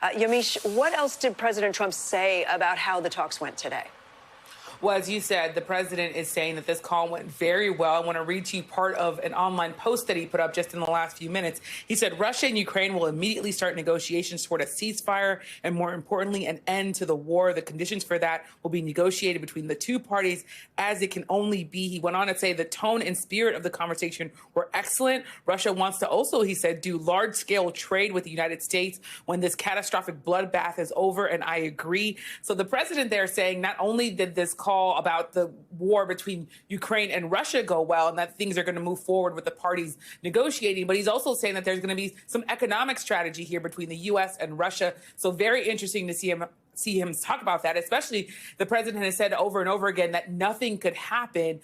Yamiche, what else did President Trump say about how the talks went today? Well, as you said, the president is saying that this call went very well. I want to read to you part of an online post that he put up just in the last few minutes. He said, Russia and Ukraine will immediately start negotiations toward a ceasefire and, more importantly, an end to the war. The conditions for that will be negotiated between the two parties as it can only be. He went on to say the tone and spirit of the conversation were excellent. Russia wants to also, he said, do large-scale trade with the United States when this catastrophic bloodbath is over, and I agree. So the president there saying not only did this call about the war between Ukraine and Russia go well and that things are going to move forward with the parties negotiating, but he's also saying that there's going to be some economic strategy here between the U.S. and Russia. So very interesting to see him talk about that, especially the president has said over and over again that nothing could happen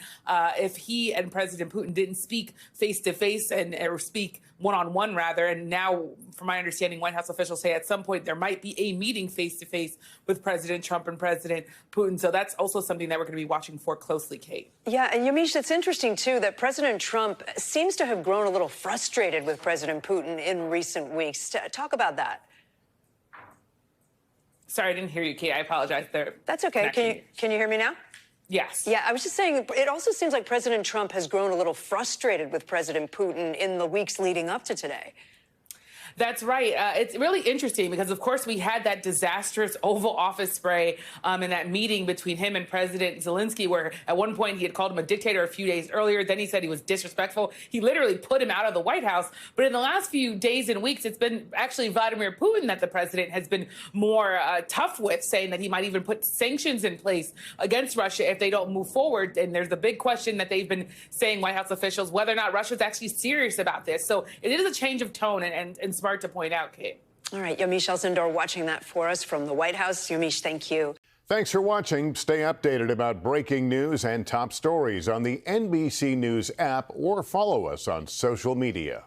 if he and President Putin didn't speak face-to-face or speak one-on-one, rather. And now, from my understanding, White House officials say at some point there might be a meeting face-to-face with President Trump and President Putin. So that's also something that we're going to be watching for closely, Kate. Yeah, and Yamiche, it's interesting, too, that President Trump seems to have grown a little frustrated with President Putin in recent weeks. Talk about that. Sorry, I didn't hear you, Kate. I apologize there. That's okay. Can you hear me now? Yes. Yeah, I was just saying, it also seems like President Trump has grown a little frustrated with President Putin in the weeks leading up to today. That's right. It's really interesting because, of course, we had that disastrous Oval Office spray in that meeting between him and President Zelensky, where at one point he had called him a dictator a few days earlier. Then he said he was disrespectful. He literally put him out of the White House. But in the last few days and weeks, it's been actually Vladimir Putin that the president has been more tough with, saying that he might even put sanctions in place against Russia if they don't move forward. And there's the big question that they've been saying, White House officials, whether or not Russia's actually serious about this. So it is a change of tone and smart to point out, Kate. All right, Yamiche Alcindor watching that for us from the White House. Yamiche, thank you. Thanks for watching. Stay updated about breaking news and top stories on the NBC News app or follow us on social media.